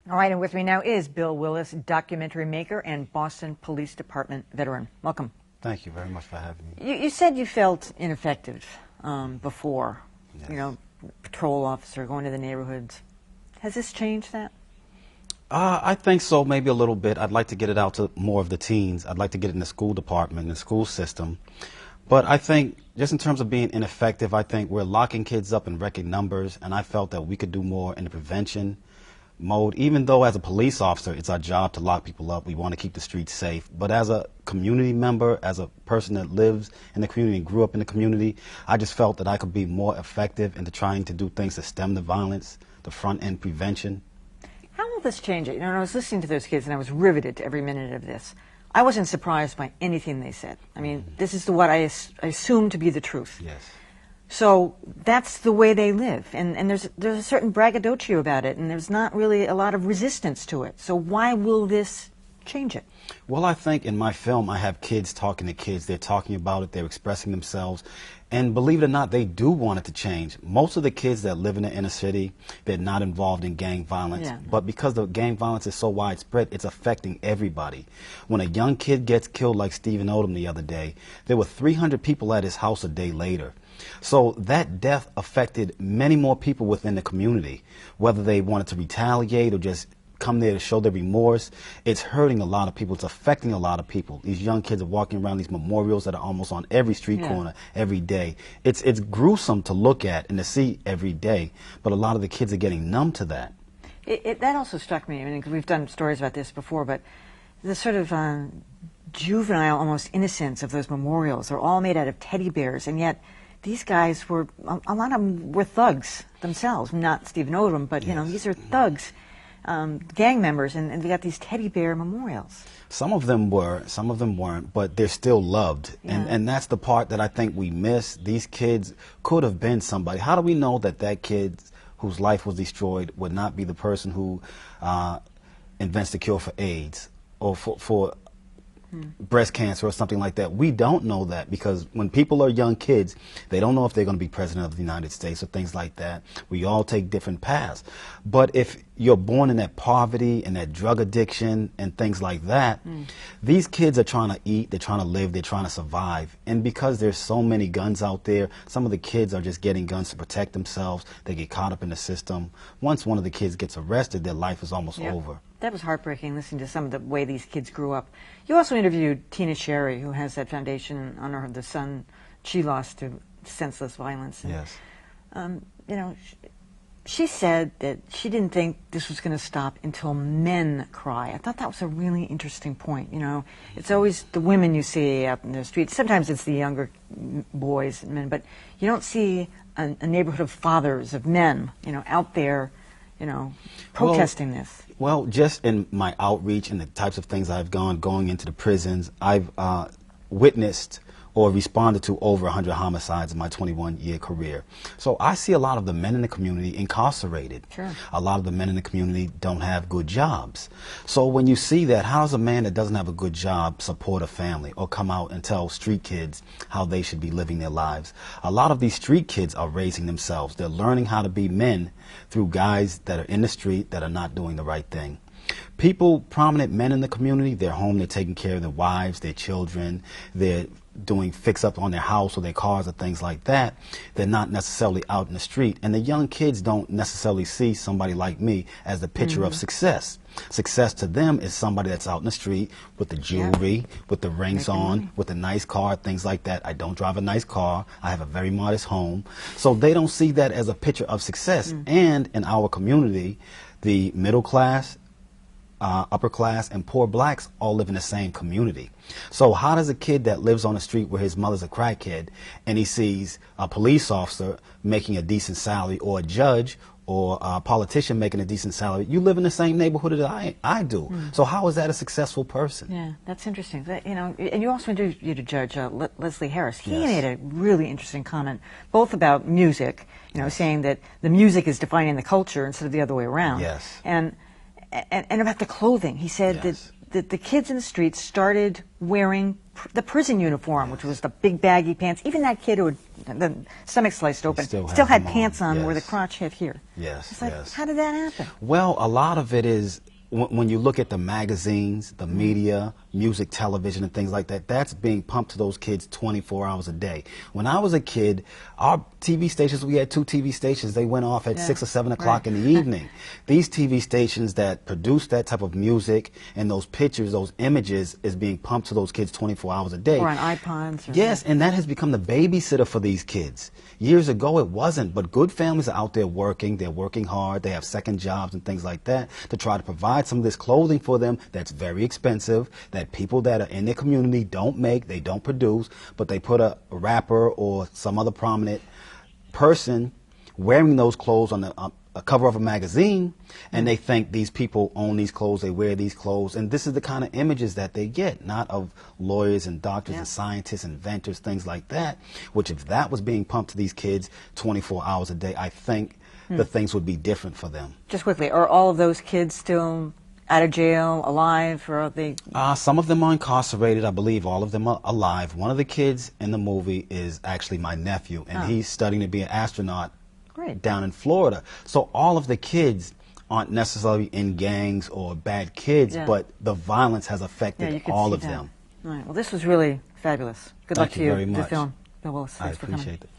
All right, and with me now is Bill Willis, documentary maker and Boston Police Department veteran. Welcome. Thank you very much for having me. You said you felt ineffective before, Yes. Patrol officer, going to the neighborhoods. Has this changed that? I think so, maybe a little bit. I'd like to get it out to more of the teens. I'd like to get it in the school department, the school system. But I think, just in terms of being ineffective, I think we're locking kids up in record numbers, and I felt that we could do more in the prevention mode. Even though as a police officer, it's our job to lock people up. We want to keep the streets safe. But as a community member, as a person that lives in the community and grew up in the community, I just felt that I could be more effective into trying to do things to stem the violence, the front-end prevention. How will this change it? I was listening to those kids and I was riveted to every minute of this. I wasn't surprised by anything they said. I mean, this is what I assume to be the truth. Yes. So that's the way they live, and there's a certain braggadocio about it, and there's not really a lot of resistance to it. So why will this change it? Well, I think in my film I have kids talking to kids. They're talking about it, they're expressing themselves, and believe it or not, they do want it to change. Most of the kids that live in the inner city, they're not involved in gang violence, but because the gang violence is so widespread, it's affecting everybody. When a young kid gets killed like Stephen Odom the other day, there were 300 people at his house a day later. So that death affected many more people within the community, whether they wanted to retaliate or just come there to show their remorse. It's hurting a lot of people. It's affecting a lot of people. These young kids are walking around these memorials that are almost on every street corner every day. It's gruesome to look at and to see every day, but a lot of the kids are getting numb to that. That also struck me. I mean, 'cause we've done stories about this before, but the sort of juvenile, almost innocence of those memorials are all made out of teddy bears, and yet these guys were, a lot of them were thugs themselves, not Stephen Odom, but, these are thugs, gang members, and they got these teddy bear memorials. Some of them were, some of them weren't, but they're still loved. And that's the part that I think we miss. These kids could have been somebody. How do we know that that kid whose life was destroyed would not be the person who invents the cure for AIDS or for breast cancer or something like that? We don't know that, because when people are young kids, they don't know if they're going to be president of the United States or things like that. We all take different paths. But if you're born in that poverty and that drug addiction and things like that, these kids are trying to eat, they're trying to live, they're trying to survive. And because there's so many guns out there, some of the kids are just getting guns to protect themselves. They get caught up in the system. Once one of the kids gets arrested, their life is almost over. That was heartbreaking, listening to some of the way these kids grew up. You also interviewed Tina Sherry, who has that foundation in honor of the son she lost to senseless violence. And, Yes. she said that she didn't think this was going to stop until men cry. I thought that was a really interesting point. It's always the women you see out in the streets. Sometimes it's the younger boys and men, but you don't see a neighborhood of fathers, of men, out there, protesting this. Well, just in my outreach and the types of things I've going into the prisons, I've witnessed or responded to over 100 homicides in my 21-year career. So I see a lot of the men in the community incarcerated. Sure. A lot of the men in the community don't have good jobs. So when you see that, how does a man that doesn't have a good job support a family or come out and tell street kids how they should be living their lives? A lot of these street kids are raising themselves. They're learning how to be men through guys that are in the street that are not doing the right thing. People, prominent men in the community, they're home, they're taking care of their wives, their children, they're doing fix-up on their house or their cars or things like that. They're not necessarily out in the street. And the young kids don't necessarily see somebody like me as the picture of success. Success to them is somebody that's out in the street with the jewelry, with the rings on, with a nice car, things like that. I don't drive a nice car. I have a very modest home. So they don't see that as a picture of success. And in our community, the middle class, upper class, and poor blacks all live in the same community. So how does a kid that lives on the street where his mother's a crackhead and he sees a police officer making a decent salary, or a judge or a politician making a decent salary? You live in the same neighborhood that I do. So how is that a successful person? Yeah, that's interesting. And you also interviewed a judge, Leslie Harris. He made a really interesting comment, both about music, saying that the music is defining the culture instead of the other way around. Yes. And about the clothing. He said that the kids in the streets started wearing the prison uniform, which was the big baggy pants. Even that kid who had the stomach sliced open still still had had them pants on, on where the yes. crotch hit here. Yes, It's like, yes. how did that happen? Well, a lot of it is when you look at the magazines, the media, music, television, and things like that, that's being pumped to those kids 24 hours a day. When I was a kid, our TV stations, we had 2 TV stations, they went off at 6 or 7 o'clock in the evening. These TV stations that produce that type of music and those pictures, those images, is being pumped to those kids 24 hours a day. Or on iPods. Or Yes, and that has become the babysitter for these kids. Years ago it wasn't, but good families are out there working, they're working hard, they have second jobs and things like that to try to provide some of this clothing for them that's very expensive, that people that are in their community don't make, they don't produce, but they put a rapper or some other prominent person wearing those clothes on a cover of a magazine, and they think these people own these clothes, they wear these clothes, and this is the kind of images that they get, not of lawyers and doctors and scientists, inventors, things like that, which if that was being pumped to these kids 24 hours a day, I think the things would be different for them. Just quickly, are all of those kids still out of jail, alive, or are they? Some of them are incarcerated. I believe all of them are alive. One of the kids in the movie is actually my nephew, and he's studying to be an astronaut down in Florida. So all of the kids aren't necessarily in gangs or bad kids, but the violence has affected all of them. All right. Well, this was really fabulous. Good luck to you. Thank you very much. The film. Bill Willis. I Thanks for coming. appreciate it.